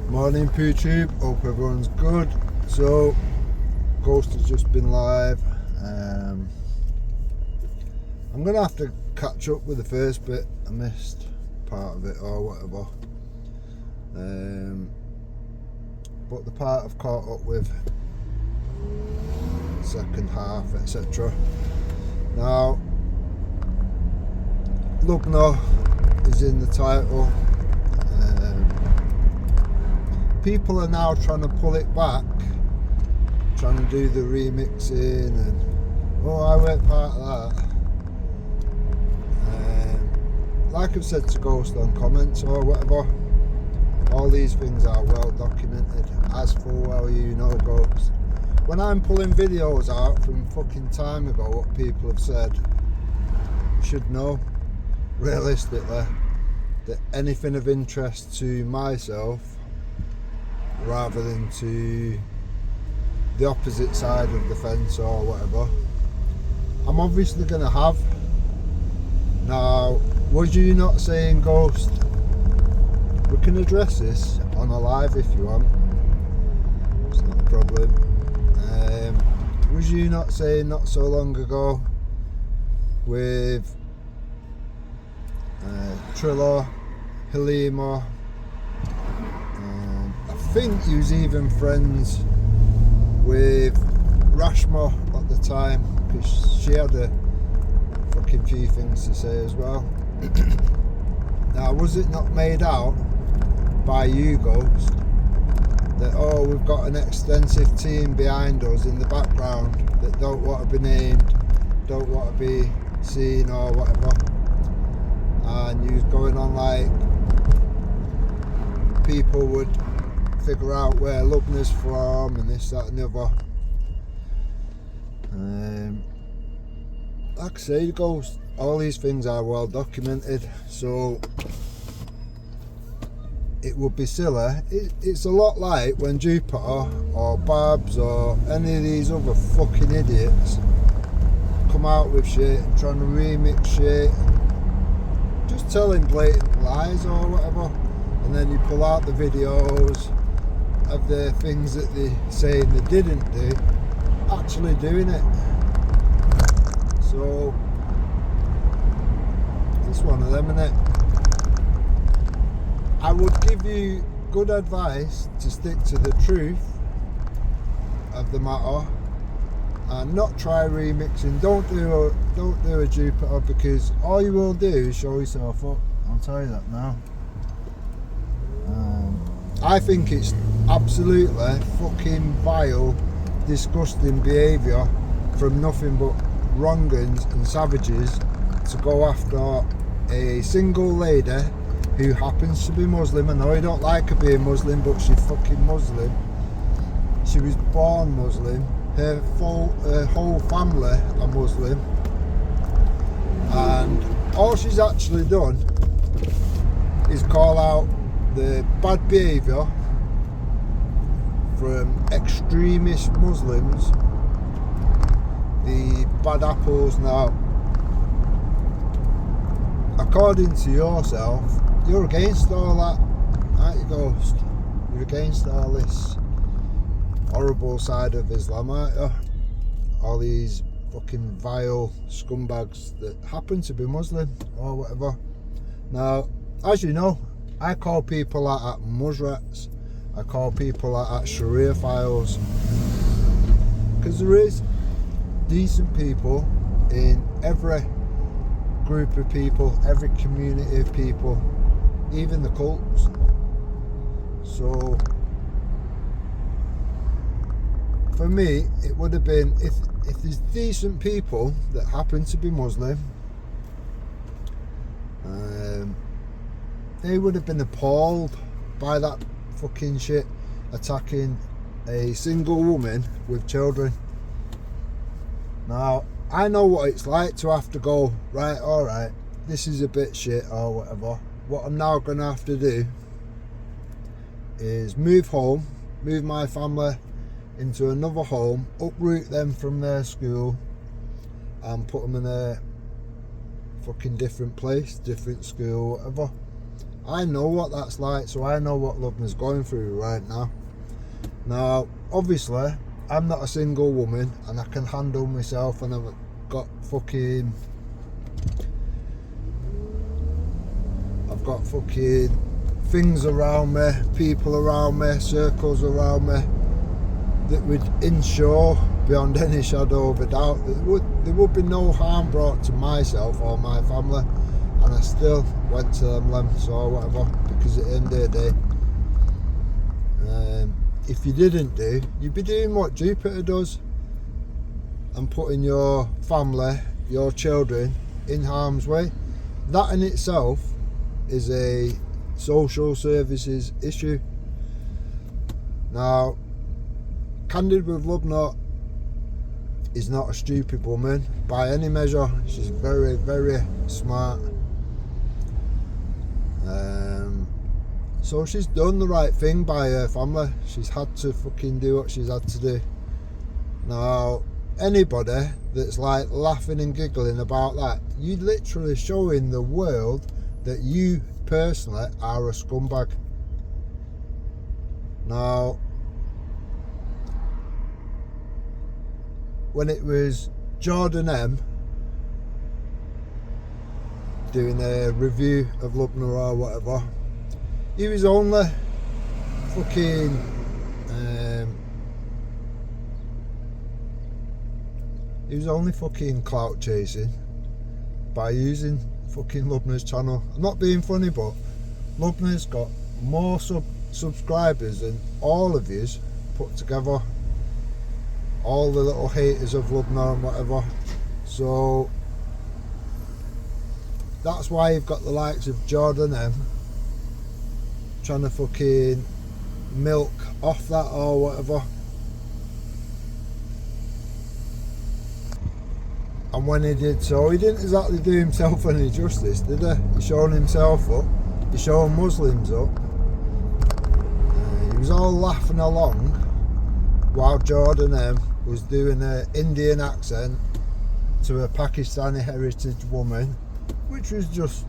Morning YouTube, hope everyone's good. So Ghost has just been live. I'm gonna have to catch up with the first bit. I missed part of it or whatever, but the part I've caught up with, second half, etc. Now Lugno is in the title. People are now trying to pull it back, trying to do the remixing and I weren't part of that. Like I've said to Ghost on comments or whatever, all these things are well documented, as full well you know, Ghost. When I'm pulling videos out from fucking time ago, what people have said, you should know realistically that anything of interest to myself rather than to the opposite side of the fence or whatever, I'm obviously going to have. Now, was you not saying, Ghost, we can address this on a live if you want, it's not a problem. Was you not saying not so long ago with Trillo, Halima, I think he was even friends with Rashma at the time, because she had a fucking few things to say as well. Now, was it not made out by you, Ghost, that we've got an extensive team behind us in the background that don't want to be named, don't want to be seen or whatever, and you was going on like people would figure out where Lugna's from and this, that and the other. Like I say, Ghost, all these things are well documented, so it would be silly. It's a lot like when Jupiter or Babs or any of these other fucking idiots come out with shit and trying to remix shit and just telling blatant lies or whatever, and then you pull out the videos of the things that they saying they didn't do, actually doing it. So it's one of them, innit? I would give you good advice to stick to the truth of the matter and not try remixing. Don't do a Jupiter, because all you will do is show yourself up. I'll tell you that now. I think it's absolutely fucking vile, disgusting behaviour from nothing but wrong'uns and savages to go after a single lady who happens to be Muslim. I know you don't like her being Muslim, but she's fucking Muslim. She was born Muslim. Her whole family are Muslim, and all she's actually done is call out the bad behaviour from extremist Muslims, the bad apples. Now, according to yourself, you're against all that, aren't you, Ghost? You're against all this horrible side of Islam, aren't you? All these fucking vile scumbags that happen to be Muslim or whatever. Now, as you know, I call people like that mudrats. I call people like that Sharia files, because there is decent people in every group of people, every community of people, even the cults. So for me, it would have been, if there's decent people that happen to be Muslim, they would have been appalled by that fucking shit, attacking a single woman with children. Now, I know what it's like to have to go, right, alright, this is a bit shit or whatever. What I'm now going to have to do is move home, move my family into another home, uproot them from their school and put them in a fucking different place, different school, whatever. I know what that's like, so I know what Lubna's going through right now. Now, obviously, I'm not a single woman, and I can handle myself, and I've got fucking things around me, people around me, circles around me that would ensure beyond any shadow of a doubt that there would be no harm brought to myself or my family, and I still went to them lengths or whatever, because at the end of the day, if you didn't do, you'd be doing what Jupiter does and putting your family, your children in harm's way. That in itself is a social services issue. Now, candid with Lubna is not a stupid woman by any measure. She's very, very smart. So she's done the right thing by her family. She's had to fucking do what she's had to do. Now, anybody that's like laughing and giggling about that, you're literally showing the world that you personally are a scumbag. Now, when it was Jordan M doing a review of Lubna or whatever, he was only fucking clout chasing by using fucking Lubna's channel. I'm not being funny, but Lubna's got more subscribers than all of yous put together, all the little haters of Lubna and whatever. So that's why you've got the likes of Jordan M trying to fucking milk off that or whatever. And when he did so, he didn't exactly do himself any justice, did he? He showed himself up, he showed Muslims up. He was all laughing along while Jordan M was doing an Indian accent to a Pakistani heritage woman, which was just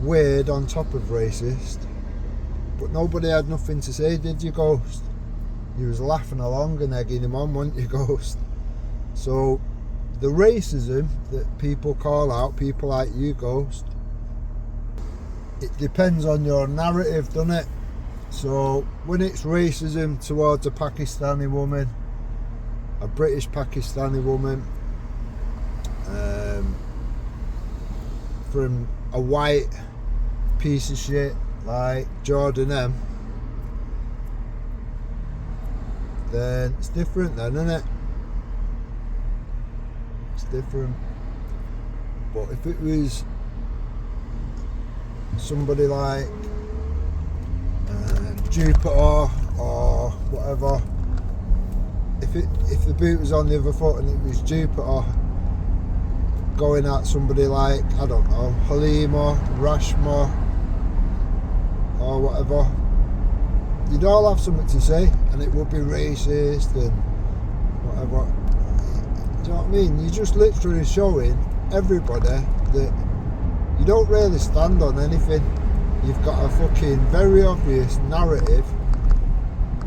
weird on top of racist. But nobody had nothing to say, did you, Ghost? You was laughing along and egging him on, weren't you, Ghost? So the racism that people call out, people like you, Ghost, it depends on your narrative, doesn't it? So when it's racism towards a Pakistani woman, a British Pakistani woman, from a white piece of shit like Jordan M, then it's different then, isn't it? It's different. But if it was somebody like Jupiter or whatever, if the boot was on the other foot and it was Jupiter going at somebody like, I don't know, Halima, Rashma or whatever, you'd all have something to say and it would be racist and whatever. Do you know what I mean? You're just literally showing everybody that you don't really stand on anything. You've got a fucking very obvious narrative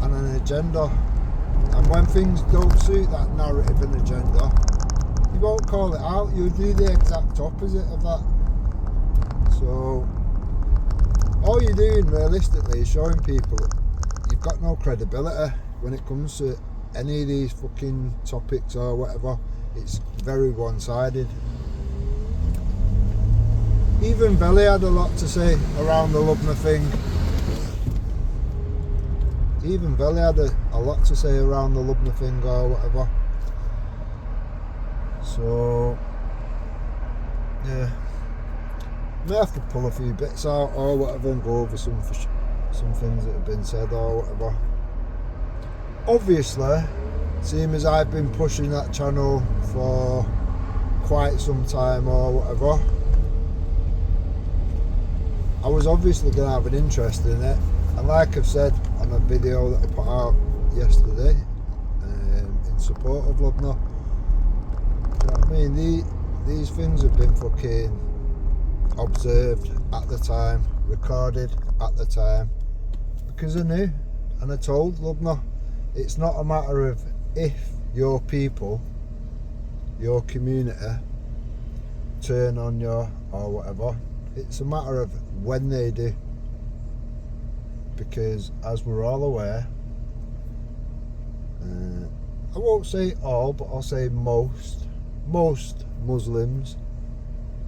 and an agenda, and when things don't suit that narrative and agenda, you won't call it out, you'll do the exact opposite of that. So all you're doing realistically is showing people that you've got no credibility when it comes to any of these fucking topics or whatever. It's very one-sided. Even Belly had a lot to say around the Lubna thing. Even Belly had a lot to say around the Lubna thing or whatever. So yeah, may have to pull a few bits out or whatever and go over some things that have been said or whatever. Obviously, seeing as I've been pushing that channel for quite some time or whatever, I was obviously going to have an interest in it, and like I've said on a video that I put out yesterday in support of Lubna, do you know what I mean? These things have been fucking observed at the time, recorded at the time, because I knew and I told Lubna, it's not a matter of if your people, your community turn on you or whatever, it's a matter of when they do, because as we're all aware, I won't say all, but I'll say most Muslims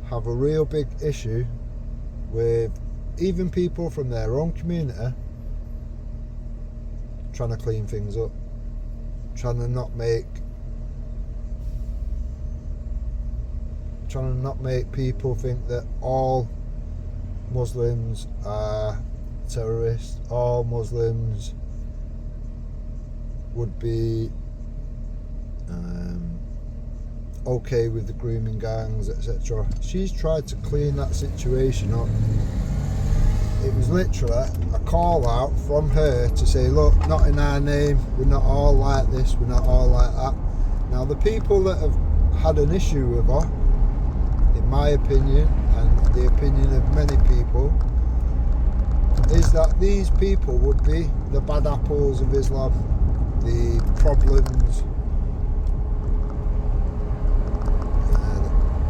have a real big issue with even people from their own community trying to clean things up, trying to not make people think that all Muslims are terrorists, all Muslims would be okay with the grooming gangs, etc. She's tried to clean that situation up. It was literally a call out from her to say, look, not in our name, we're not all like this, we're not all like that. Now the people that have had an issue with her, in my opinion and the opinion of many people, is that these people would be the bad apples of Islam, the problems,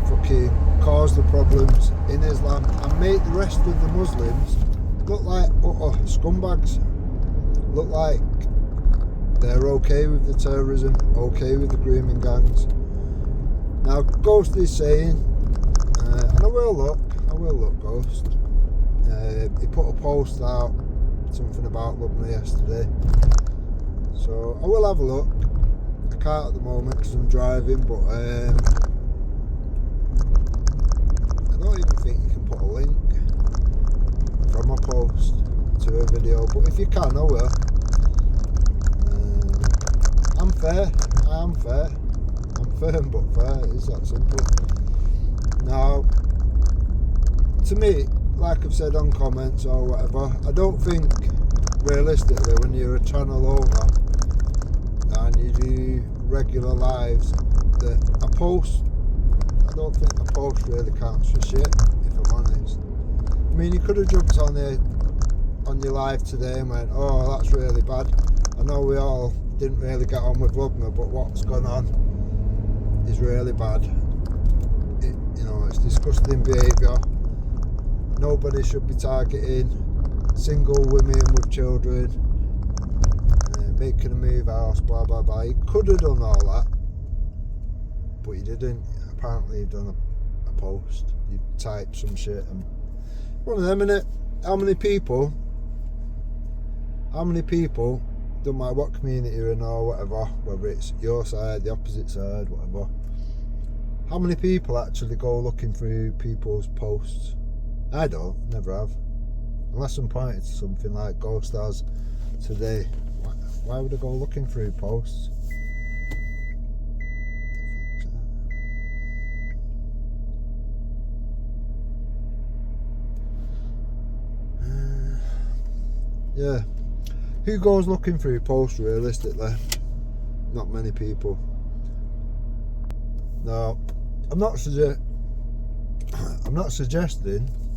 fucking cause the problems in Islam and make the rest of the Muslims look like utter scumbags, look like they're okay with the terrorism, okay with the grooming gangs. Now Ghost is saying, and I will look Ghost, he put a post out, something about Lubna yesterday, so I will have a look. I can't at the moment because I'm driving, but I don't even think you can put a link from a post to a video, but if you can, I will. I'm fair, I am fair, I'm firm but fair, it's that simple. Now, to me, like I've said on comments or whatever, I don't think realistically when you're a channel owner and you do regular lives that a post, I don't think a post really counts for shit, if I'm honest. I mean, you could have jumped on there on your live today and went, oh, that's really bad. I know we all didn't really get on with Lubna, but what's gone on is really bad. It's disgusting behaviour. Nobody should be targeting single women with children, making them move house, blah blah blah. You could have done all that, but you didn't. Apparently you've done a post, you typed some shit, and one of them, innit? How many people, don't matter what community you're in or whatever, whether it's your side, the opposite side, whatever, how many people actually go looking through people's posts? I don't, never have. Unless I'm pointing to something like Ghost has today. Why would I go looking through posts? Yeah. Who goes looking through posts realistically? Not many people. No, I'm not suggesting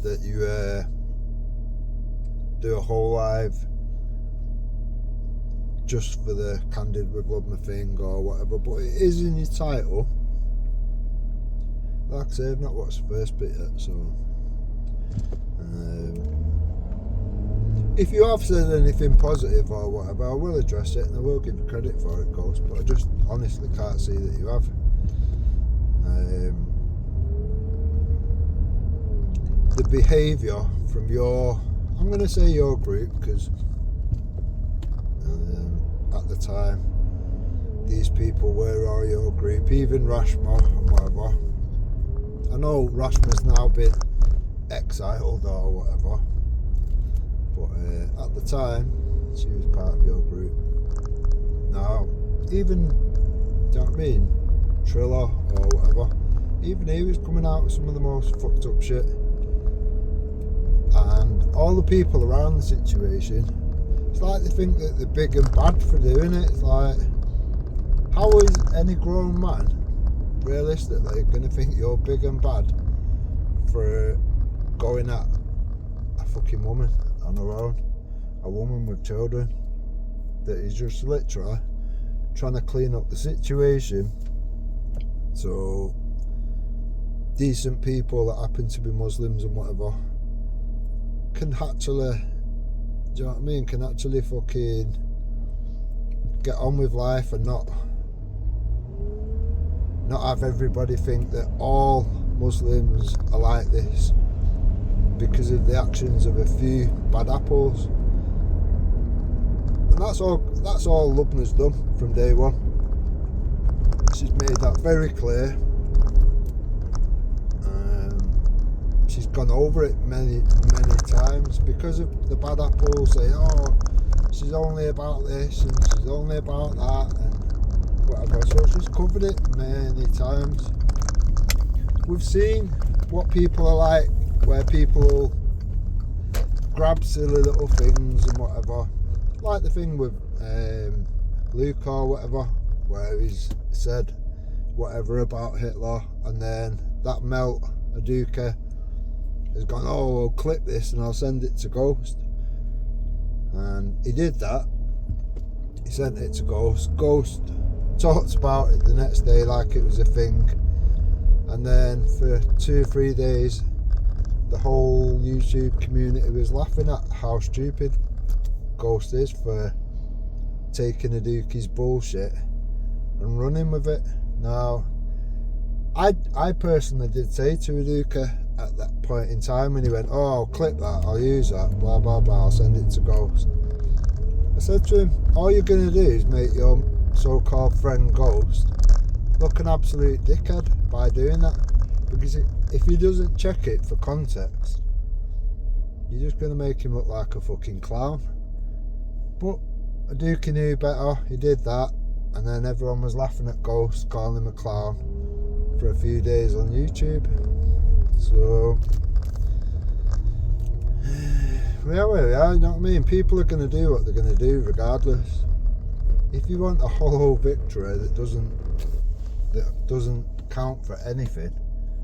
that you do a whole live just for the Candid with Lubna thing or whatever, but it is in your title. Like I say, I've not watched the first bit yet, so if you have said anything positive or whatever, I will address it and I will give you credit for it, Ghost, but I just honestly can't see that you have. The behaviour from your, I'm going to say your group, because at the time these people were all your group, even Rashma and whatever. I know Rashma's now been exiled or whatever, but at the time she was part of your group. Now, even, do you know what I mean, Triller or whatever, even he was coming out with some of the most fucked up shit. And all the people around the situation, it's like they think that they're big and bad for doing it. It's like, how is any grown man realistically going to think you're big and bad for going at fucking woman on her own, a woman with children, that is just literally trying to clean up the situation so decent people that happen to be Muslims and whatever can actually, do you know what I mean, can actually fucking get on with life and not have everybody think that all Muslims are like this because of the actions of a few bad apples. And that's all Lubna's done from day one. She's made that very clear. She's gone over it many times because of the bad apples saying, oh, she's only about this and she's only about that and whatever. So she's covered it many times. We've seen what people are like, where people will grab silly little things and whatever, like the thing with Luke or whatever, where he's said whatever about Hitler, and then that melt Aduka has gone, oh, I'll clip this and I'll send it to Ghost. And he did that. He sent it to Ghost. Ghost talked about it the next day like it was a thing. And then for 2 or 3 days, the whole YouTube community was laughing at how stupid Ghost is for taking Aduki's bullshit and running with it. Now, I personally did say to Aduka at that point in time when he went, oh, I'll clip that, I'll use that, blah blah blah, I'll send it to Ghost. I said to him, all you're going to do is make your so-called friend Ghost look an absolute dickhead by doing that, because if he doesn't check it for context, you're just going to make him look like a fucking clown. But Aduki knew better, he did that, and then everyone was laughing at Ghost, calling him a clown for a few days on YouTube. So yeah, where we are, you know what I mean? People are going to do what they're going to do regardless. If you want a hollow victory that doesn't count for anything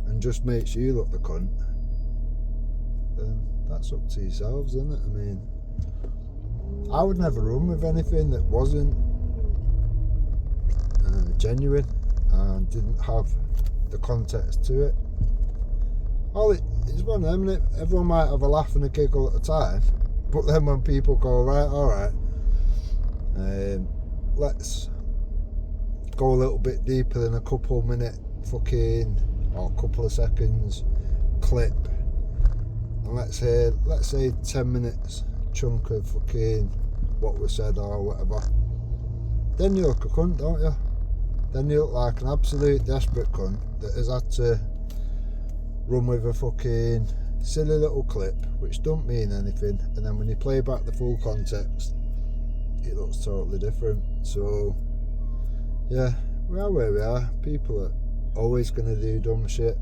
and just makes you look the cunt, then that's up to yourselves, isn't it? I mean, I would never run with anything that wasn't genuine and didn't have the context to it. It's one of them, innit? Everyone might have a laugh and a giggle at a time, but then when people go, right, alright, let's go a little bit deeper than a couple minute fucking, or a couple of seconds clip, and let's say 10 minutes chunk of fucking what was said or whatever, then you look a cunt, don't you? Then you look like an absolute desperate cunt that has had to run with a fucking silly little clip which don't mean anything, and then when you play back the full context it looks totally different. So yeah, we are where we are. People are always going to do dumb shit,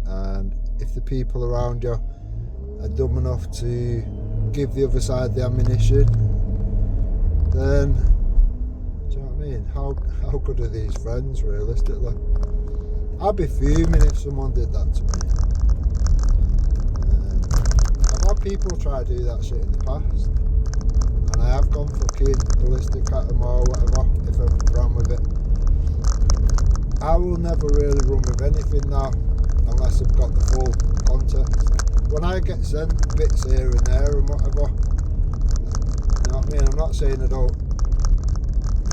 and if the people around you are dumb enough to give the other side the ammunition, then do you know what I mean? How good are these friends realistically? I'd be fuming if someone did that to me. I've had people try to do that shit in the past, and I have gone fucking ballistic at them or whatever if I've run with it. I will never really run with anything now unless I've got the full context. When I get sent bits here and there and whatever, you know what I mean? I'm not saying I don't.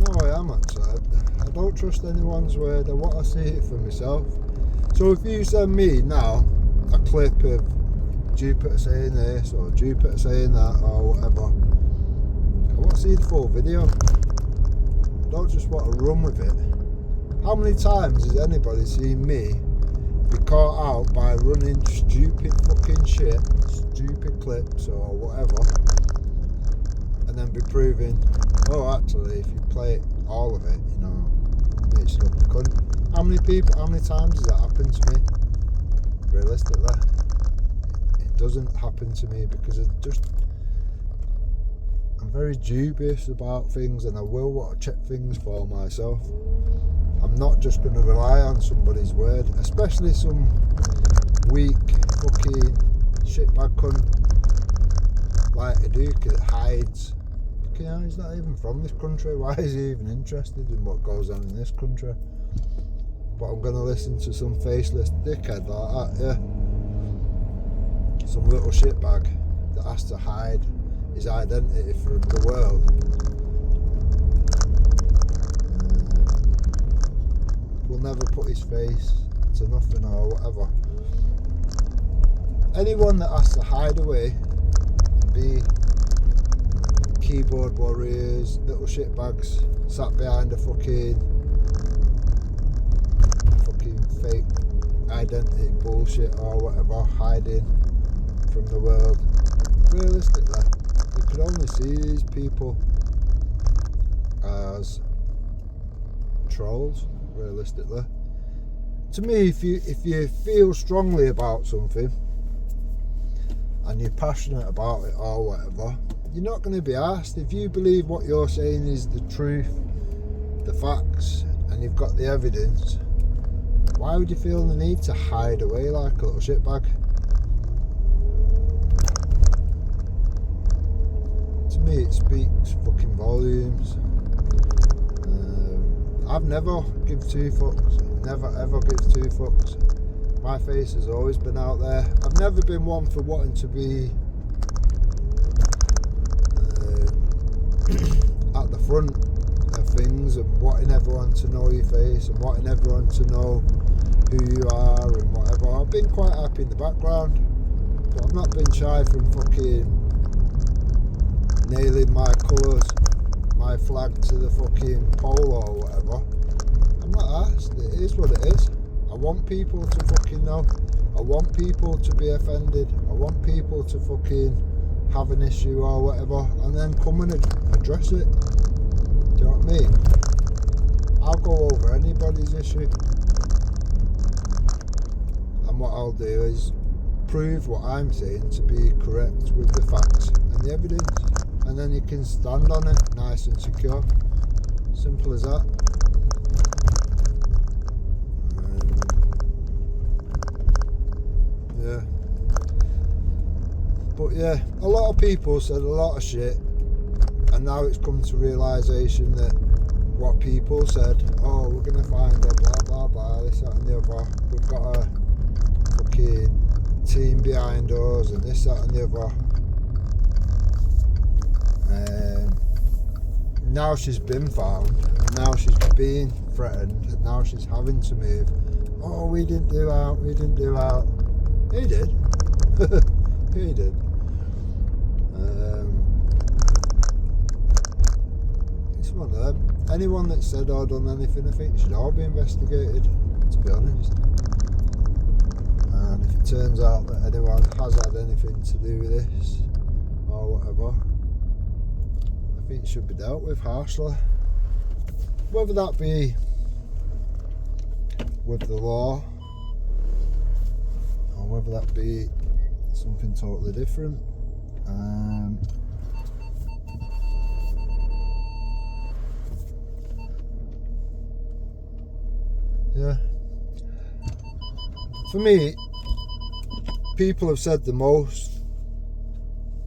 No, I am actually. I don't trust anyone's word. I want to see it for myself. So if you send me now a clip of Jupiter saying this or Jupiter saying that or whatever, I want to see the full video. I don't just want to run with it. How many times has anybody seen me be caught out by running stupid fucking shit, stupid clips or whatever, and then be proving, oh, actually, if you play all of it, you know, makes you look a cunt. How many times has that happened to me? Realistically, it doesn't happen to me because I'm very dubious about things, and I will want to check things for myself. I'm not just going to rely on somebody's word, especially some weak fucking shitbag cunt like a duke that hides. You know, he's not even from this country. Why is he even interested in what goes on in this country? But I'm going to listen to some faceless dickhead like that, yeah. Some little shitbag that has to hide his identity from the world. Will never put his face to nothing or whatever. Anyone that has to hide away and be keyboard warriors, little shitbags sat behind a fucking fake identity bullshit or whatever, hiding from the world. Realistically, you could only see these people as trolls. Realistically, to me, if you feel strongly about something and you're passionate about it or whatever, you're not going to be asked. If you believe what you're saying is the truth, the facts, and you've got the evidence, why would you feel the need to hide away like a little shitbag? To me, it speaks fucking volumes. I've never give two fucks. Never ever give two fucks. My face has always been out there. I've never been one for wanting to be at the front of things and wanting everyone to know your face and wanting everyone to know who you are and whatever. I've been quite happy in the background, but I've not been shy from fucking nailing my colours, my flag to the fucking pole or whatever. I'm not asked. It is what it is. I want people to fucking know. I want people to be offended. I want people to fucking have an issue or whatever, and then come and address it. Do you know what I mean? I'll go over anybody's issue, and what I'll do is prove what I'm saying to be correct with the facts and the evidence, and then you can stand on it nice and secure. Simple as that. Yeah. But yeah, a lot of people said a lot of shit, and now it's come to realisation that what people said, oh, we're going to find a blah blah blah, this, that and the other, we've got a fucking team behind us and this, that and the other. Now she's been found, now she's being threatened, and now she's having to move. Oh, we didn't do out. He did. He did. It's one of them. Anyone that said or done anything, I think should all be investigated, to be honest. And if it turns out that anyone has had anything to do with this or whatever, I think it should be dealt with harshly. Whether that be with the law or whether that be something totally different. Yeah. For me, people have said the most,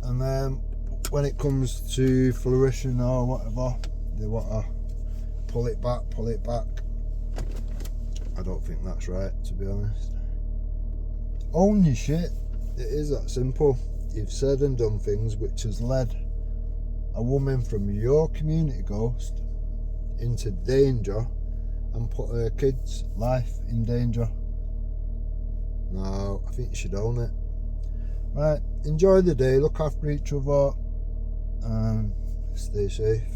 and then when it comes to flourishing or whatever, they want to pull it back. I don't think that's right, to be honest. Own your shit. It is that simple. You've said and done things which has led a woman from your community, Ghost, into danger and put her kid's life in danger. No, I think you should own it. Right, enjoy the day, look after each other, and stay safe.